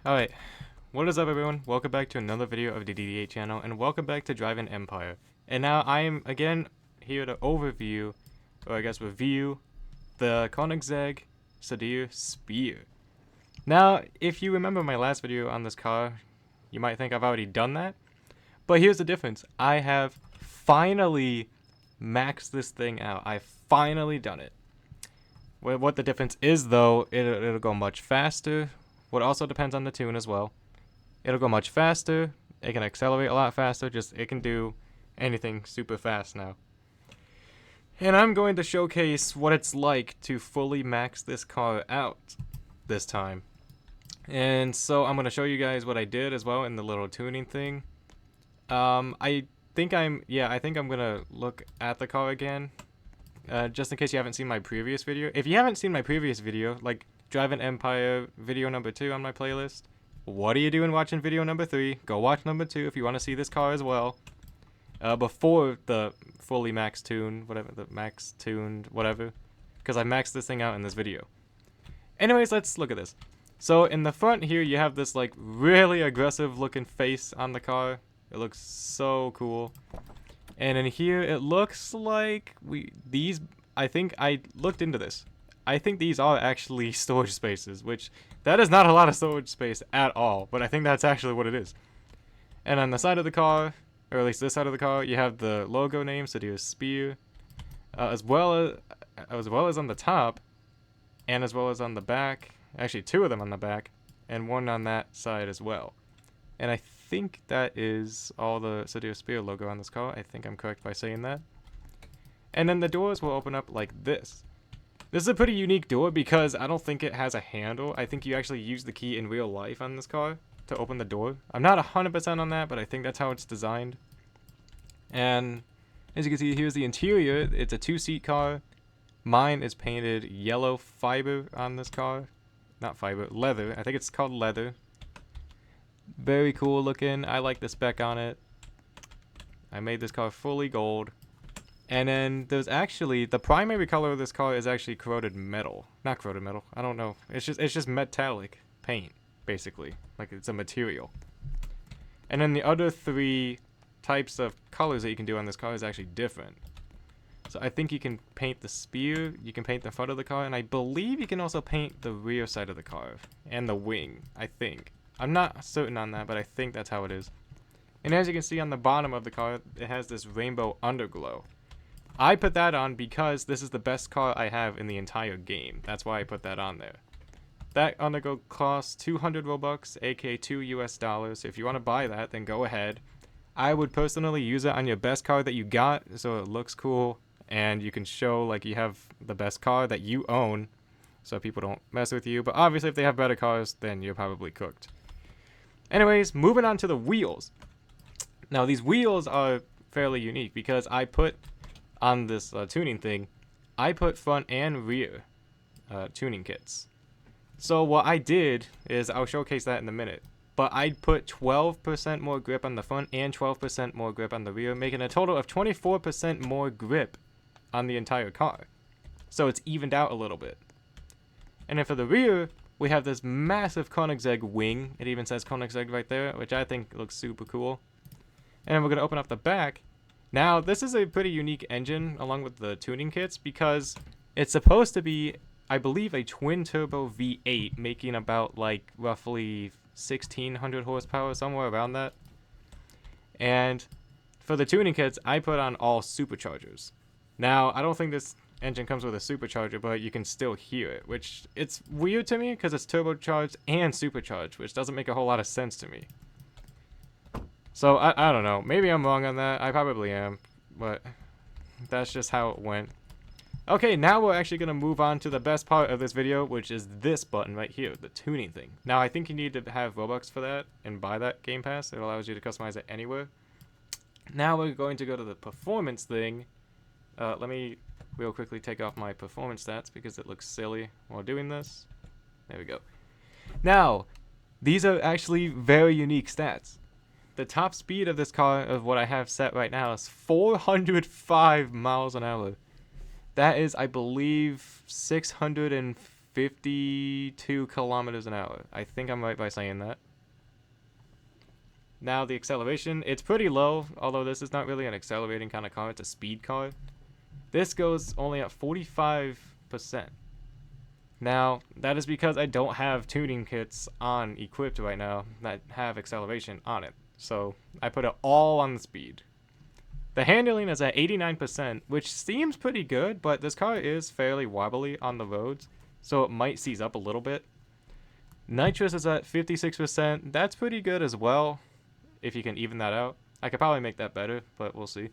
Alright, what is up everyone? Welcome back to another video of the DD8 channel, and welcome back to Driving Empire. And now I am again here to overview, or I guess review, the Koenigsegg Sadair Spear. Now, if you remember my last video on this car, you might think I've already done that, but here's the difference. I have finally maxed this thing out. I've finally done it. What the difference is though, it'll go much faster. What also depends on the tune as well. It'll go much faster. It can accelerate a lot faster. It can do anything super fast now. And I'm going to showcase what it's like to fully max this car out this time. And so I'm going to show you guys what I did as well in the little tuning thing. I think I'm going to look at the car again. Just in case you haven't seen my previous video. If you haven't seen my previous video, like Driving Empire video number 2 on my playlist, what are you doing watching video number 3? Go watch number 2 if you want to see this car as well. Before the fully max tune, whatever, the max tuned, whatever. Because I maxed this thing out in this video. Anyways, let's look at this. So in the front here, you have this like really aggressive looking face on the car. It looks so cool. And in here, it looks like I think I looked into this. I think these are actually storage spaces, which that is not a lot of storage space at all, but I think that's actually what it is. And on the side of the car, or at least this side of the car, you have the logo name, Sadair Spear, as well as on the top, and as well as on the back. Actually, 2 of them on the back, and 1 on that side as well. And I think that is all the Sadair Spear logo on this car. I think I'm correct by saying that. And then the doors will open up like this. This is a pretty unique door because I don't think it has a handle. I think you actually use the key in real life on this car to open the door. I'm not 100% on that, but I think that's how it's designed. And as you can see, here's the interior. It's a 2-seat car. Mine is painted yellow fiber on this car. Not fiber, leather. I think it's called leather. Very cool looking. I like the spec on it. I made this car fully gold. And then there's actually, the primary color of this car is actually corroded metal. Not corroded metal, I don't know. It's just metallic paint, basically. Like it's a material. And then the other 3 types of colors that you can do on this car is actually different. So I think you can paint the spear, you can paint the front of the car, and I believe you can also paint the rear side of the car. And the wing, I think. I'm not certain on that, but I think that's how it is. And as you can see on the bottom of the car, it has this rainbow underglow. I put that on because this is the best car I have in the entire game. That's why I put that on there. That underglow costs 200 Robux, aka $2 US. If you want to buy that, then go ahead. I would personally use it on your best car that you got, so it looks cool, and you can show like you have the best car that you own, so people don't mess with you. But obviously if they have better cars, then you're probably cooked. Anyways, moving on to the wheels. Now these wheels are fairly unique because I put on this tuning thing, I put front and rear tuning kits. So what I did is, I'll showcase that in a minute, but I put 12% more grip on the front and 12% more grip on the rear, making a total of 24% more grip on the entire car. So it's evened out a little bit. And then for the rear, we have this massive Koenigsegg wing. It even says Koenigsegg right there, which I think looks super cool. And then we're going to open up the back. Now, this is a pretty unique engine along with the tuning kits because it's supposed to be, I believe, a twin-turbo V8 making about, like, roughly 1,600 horsepower, somewhere around that. And for the tuning kits, I put on all superchargers. Now, I don't think this engine comes with a supercharger, but you can still hear it, which it's weird to me because it's turbocharged and supercharged, which doesn't make a whole lot of sense to me. So, I don't know. Maybe I'm wrong on that. I probably am. But that's just how it went. Okay, now we're actually going to move on to the best part of this video, which is this button right here, the tuning thing. Now, I think you need to have Robux for that and buy that Game Pass. It allows you to customize it anywhere. Now we're going to go to the performance thing. Let me real quickly take off my performance stats because it looks silly while doing this. There we go. Now, these are actually very unique stats. The top speed of this car, of what I have set right now, is 405 miles an hour. That is, I believe, 650 52 kilometers an hour. I think I'm right by saying that. Now the acceleration, it's pretty low, although this is not really an accelerating kind of car, it's a speed car. This goes only at 45%. Now, that is because I don't have tuning kits on equipped right now that have acceleration on it. So, I put it all on the speed. The handling is at 89%, which seems pretty good, but this car is fairly wobbly on the roads, so it might seize up a little bit. Nitrous is at 56%. That's pretty good as well, if you can even that out. I could probably make that better, but we'll see.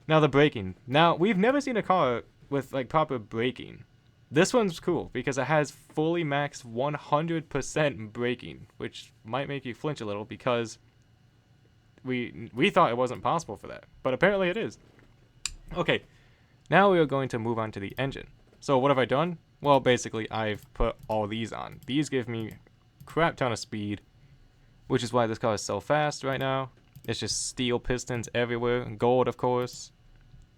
Now the braking. Now, we've never seen a car with like proper braking. This one's cool because it has fully maxed 100% braking, which might make you flinch a little because we thought it wasn't possible for that, but apparently it is. Okay, now we are going to move on to the engine. So what have I done? Well, basically I've put all these on. These give me crap ton of speed, which is why this car is so fast right now. It's just steel pistons everywhere, gold of course.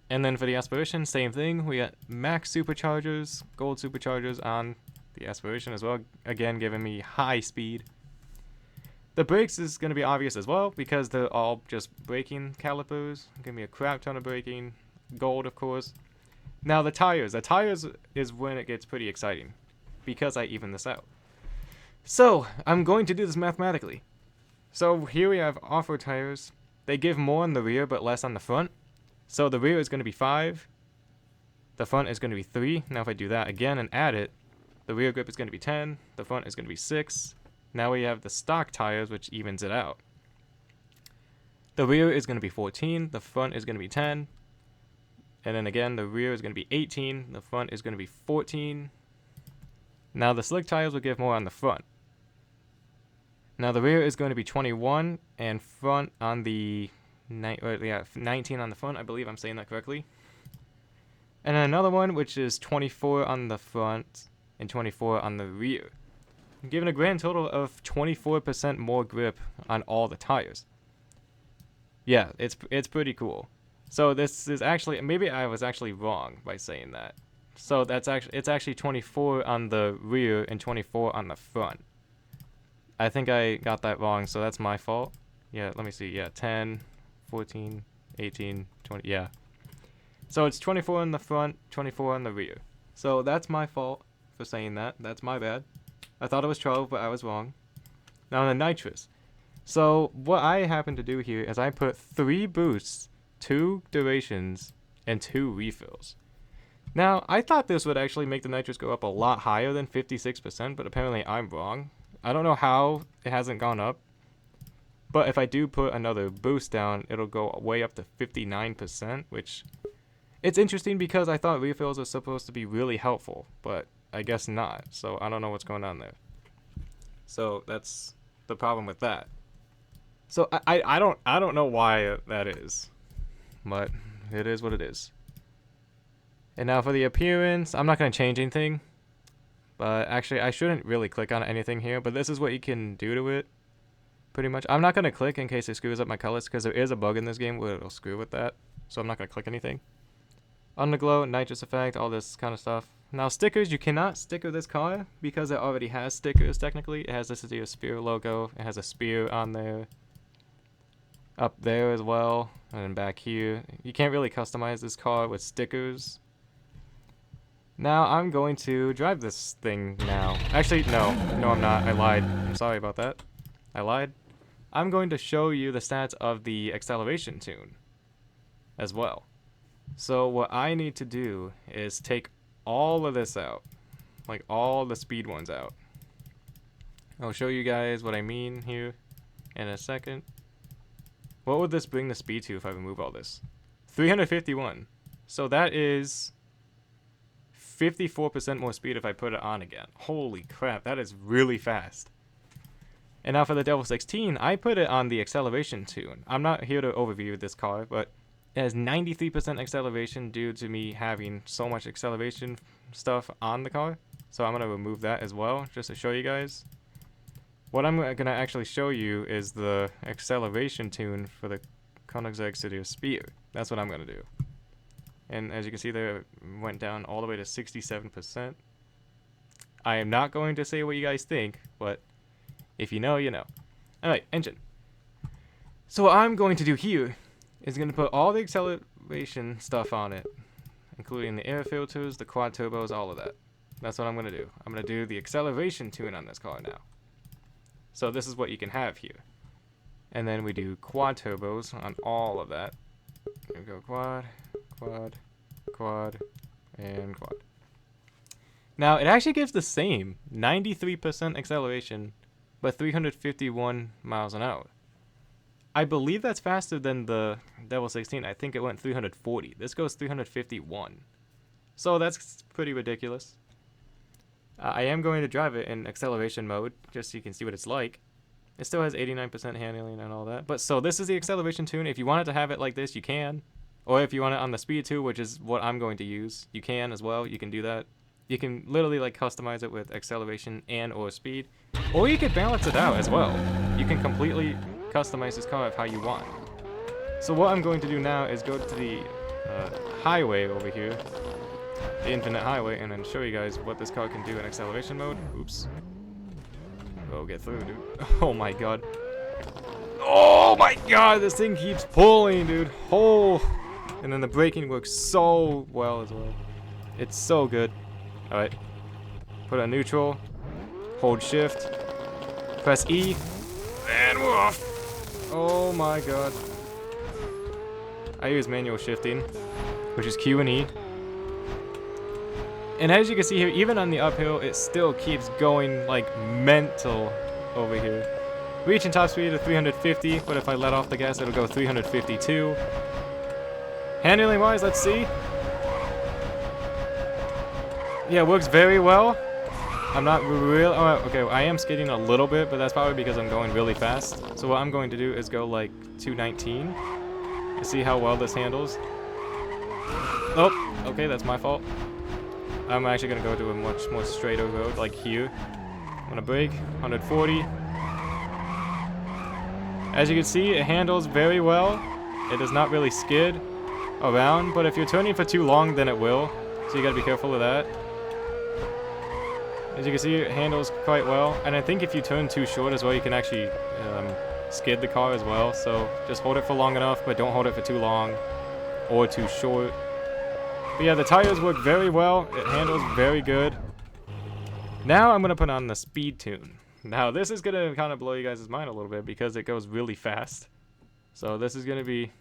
And then for the aspiration, same thing. We got max superchargers, gold superchargers on the aspiration as well. Again, giving me high speed. The brakes is going to be obvious as well because they're all just braking calipers. Give me a crap ton of braking. Gold, of course. Now the tires. The tires is when it gets pretty exciting because I even this out. So, I'm going to do this mathematically. So here we have off-road tires. They give more on the rear but less on the front. So the rear is going to be 5. The front is going to be 3. Now if I do that again and add it, the rear grip is going to be 10. The front is going to be 6. Now we have the stock tires, which evens it out. The rear is going to be 14. The front is going to be 10. And then again, the rear is going to be 18. The front is going to be 14. Now the slick tires will give more on the front. Now the rear is going to be 21 and front on the 19 on the front. I believe I'm saying that correctly. And then another one which is 24 on the front and 24 on the rear, giving a grand total of 24% more grip on all the tires. Yeah, it's pretty cool. So this is actually, maybe I was actually wrong by saying that. So it's actually 24 on the rear and 24 on the front. I think I got that wrong, so that's my fault. Yeah, let me see. Yeah, 10, 14, 18, 20. Yeah. So it's 24 on the front, 24 on the rear. So that's my fault for saying that. That's my bad. I thought it was 12, but I was wrong. Now the nitrous. So what I happen to do here is I put 3 boosts, 2 durations, and 2 refills. Now, I thought this would actually make the nitrous go up a lot higher than 56%, but apparently I'm wrong. I don't know how it hasn't gone up, but if I do put another boost down, it'll go way up to 59%, which it's interesting because I thought refills are supposed to be really helpful, but I guess not. So I don't know what's going on there. So that's the problem with that. So I don't know why that is, but it is what it is. And now for the appearance, I'm not going to change anything. But actually, I shouldn't really click on anything here, but this is what you can do to it, pretty much. I'm not going to click in case it screws up my colors, because there is a bug in this game where it'll screw with that. So I'm not going to click anything. Underglow, nitrous effect, all this kind of stuff. Now stickers, you cannot sticker this car, because it already has stickers, technically. It has this is your spear logo. It has a spear on there. Up there as well, and then back here. You can't really customize this car with stickers. Now I'm going to drive this thing now. Actually, no I'm not. I lied. I'm sorry about that. I lied. I'm going to show you the stats of the acceleration tune as well. So what I need to do is take all of this out, like all the speed ones out. I'll show you guys what I mean here in a second. What would this bring the speed to if I remove all this? 351. So that is 54% more speed if I put it on again. Holy crap, that is really fast. And now for the Devil 16, I put it on the acceleration tune. I'm not here to overview this car, but it has 93% acceleration due to me having so much acceleration stuff on the car. So I'm going to remove that as well, just to show you guys. What I'm going to actually show you is the acceleration tune for the Koenigsegg Sadair Spear. That's what I'm going to do. And as you can see there, it went down all the way to 67%. I am not going to say what you guys think, but if you know, you know. Alright, engine. So what I'm going to do here is going to put all the acceleration stuff on it, including the air filters, the quad turbos, all of that. That's what I'm going to do. I'm going to do the acceleration tune on this car now. So this is what you can have here. And then we do quad turbos on all of that. Here we go, quad, quad, quad, and quad. Now, it actually gives the same 93% acceleration, but 351 miles an hour. I believe that's faster than the Devil 16. I think it went 340. This goes 351. So that's pretty ridiculous. I am going to drive it in acceleration mode, just so you can see what it's like. It still has 89% handling and all that. But so this is the acceleration tune. If you wanted to have it like this, you can. Or if you want it on the speed tune, which is what I'm going to use, you can as well. You can do that. You can literally like customize it with acceleration and or speed. Or you could balance it out as well. You can completely customize this car how you want. So what I'm going to do now is go to the highway over here, the infinite highway, and then show you guys what this car can do in acceleration mode. Oops. Go get through, dude. Oh my god. Oh my god, this thing keeps pulling, dude. Oh. And then the braking works so well as well. It's so good. Alright. Put on neutral. Hold shift. Press E. And we're off. Oh my god. I use manual shifting, which is Q and E. And as you can see here, even on the uphill, it still keeps going like mental over here. Reaching top speed of 350, but if I let off the gas, it'll go 352. Handling wise, let's see. Yeah, it works very well. I'm not real. Oh, okay, I am skidding a little bit, but that's probably because I'm going really fast. So what I'm going to do is go like 219 to see how well this handles. Oh, okay, that's my fault. I'm actually going to go to a much more straighter road, like here. I'm going to brake, 140. As you can see, it handles very well. It does not really skid around, but if you're turning for too long, then it will. So you got to be careful of that. As you can see, it handles quite well. And I think if you turn too short as well, you can actually skid the car as well. So just hold it for long enough, but don't hold it for too long or too short. But yeah, the tires work very well. It handles very good. Now I'm going to put on the speed tune. Now this is going to kind of blow you guys' mind a little bit because it goes really fast. So this is going to be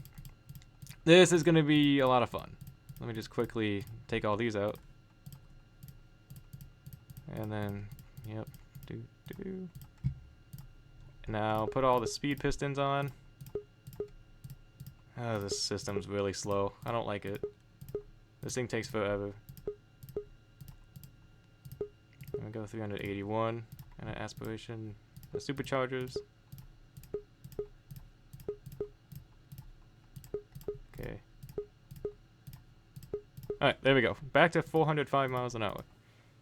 a lot of fun. Let me just quickly take all these out. And then, yep, Now put all the speed pistons on. Oh, this system's really slow. I don't like it. This thing takes forever. I'm gonna go 381 and an aspiration. The superchargers. Okay. Alright, there we go. Back to 405 miles an hour.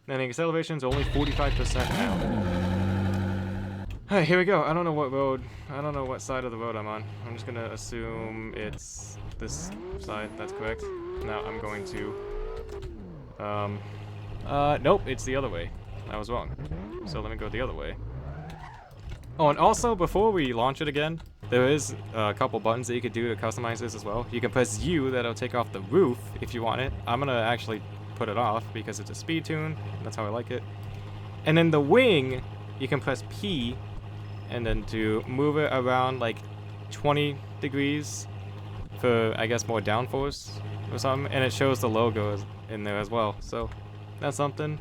And the acceleration's only 45% now. Alright, here we go. I don't know what road, I don't know what side of the road I'm on. I'm just gonna assume it's this side, that's correct. Now I'm going to, nope, it's the other way. I was wrong. So let me go the other way. Oh, and also, before we launch it again, there is a couple buttons that you could do to customize this as well. You can press U, that'll take off the roof if you want it. I'm gonna actually put it off because it's a speed tune. That's how I like it. And then the wing, you can press P, and then to move it around like 20 degrees for, I guess, more downforce or something. And it shows the logo in there as well. So that's something.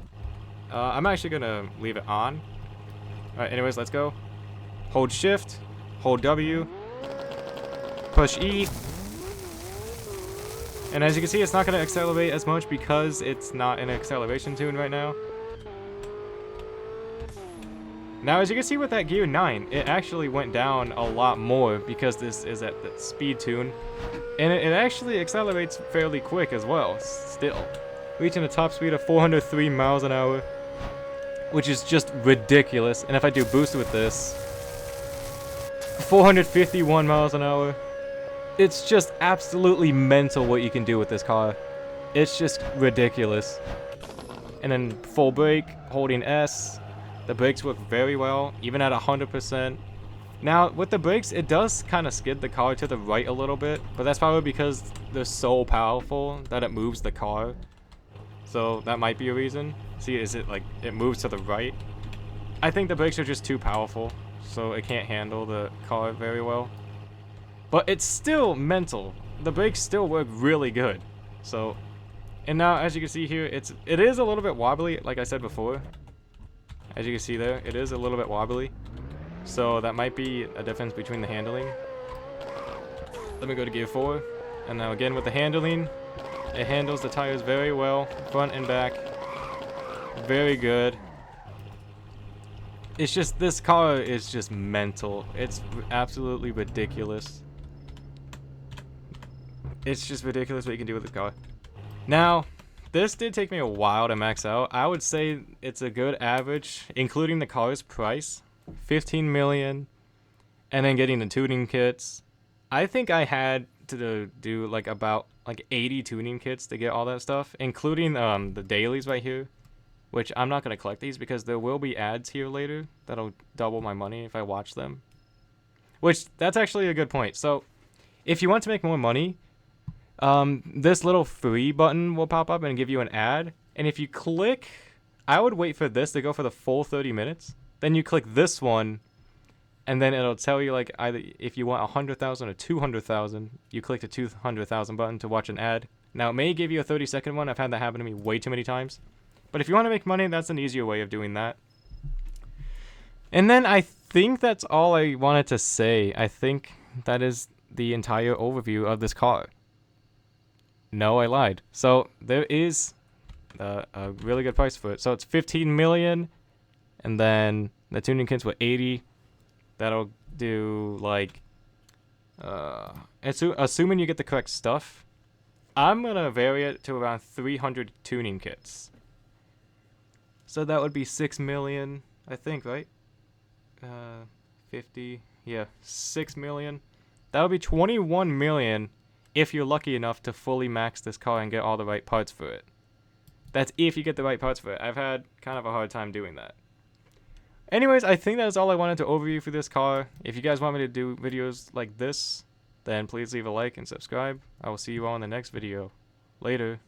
I'm actually gonna leave it on. Alright, anyways, let's go. Hold shift, hold W, push E. And as you can see, it's not going to accelerate as much because it's not in an acceleration tune right now. Now, as you can see with that gear 9, it actually went down a lot more because this is at the speed tune. And it actually accelerates fairly quick as well, still. Reaching a top speed of 403 miles an hour, which is just ridiculous. And if I do boost with this, 451 miles an hour. It's just absolutely mental what you can do with this car. It's just ridiculous. and then full brake, holding S. The brakes work very well, even at 100%. Now, with the brakes, it does kind of skid the car to the right a little bit, but that's probably because they're so powerful that it moves the car. So that might be a reason. See, is it like it moves to the right? I think the brakes are just too powerful, so it can't handle the car very well. But it's still mental. The brakes still work really good. So, and now as you can see here, it is a little bit wobbly, like I said before. As you can see there, it is a little bit wobbly. So that might be a difference between the handling. Let me go to gear 4. And now again with the handling, it handles the tires very well, front and back. Very good. It's just, this car is just mental. It's absolutely ridiculous. It's just ridiculous what you can do with the car. Now, this did take me a while to max out. I would say it's a good average, including the car's price. 15 million, and then getting the tuning kits. I think I had to do like about 80 tuning kits to get all that stuff, including the dailies right here, which I'm not going to collect these because there will be ads here later that'll double my money if I watch them, which that's actually a good point. So if you want to make more money, this little free button will pop up and give you an ad, and if you click, I would wait for this to go for the full 30 minutes. Then you click this one, and then it'll tell you like either if you want 100,000 or 200,000. You click the 200,000 button to watch an ad. Now it may give you a 30-second one. I've had that happen to me way too many times. But if you want to make money, that's an easier way of doing that. And then I think that's all I wanted to say. I think that is the entire overview of this car. No, I lied. So there is a really good price for it. So it's 15 million. And then the tuning kits were 80. That'll do like, assuming you get the correct stuff, I'm gonna vary it to around 300 tuning kits. So that would be 6 million, I think, right? 50, yeah, 6 million. That would be 21 million if you're lucky enough to fully max this car and get all the right parts for it. That's if you get the right parts for it. I've had kind of a hard time doing that. Anyways, I think that's all I wanted to overview for this car. If you guys want me to do videos like this, then please leave a like and subscribe. I will see you all in the next video. Later.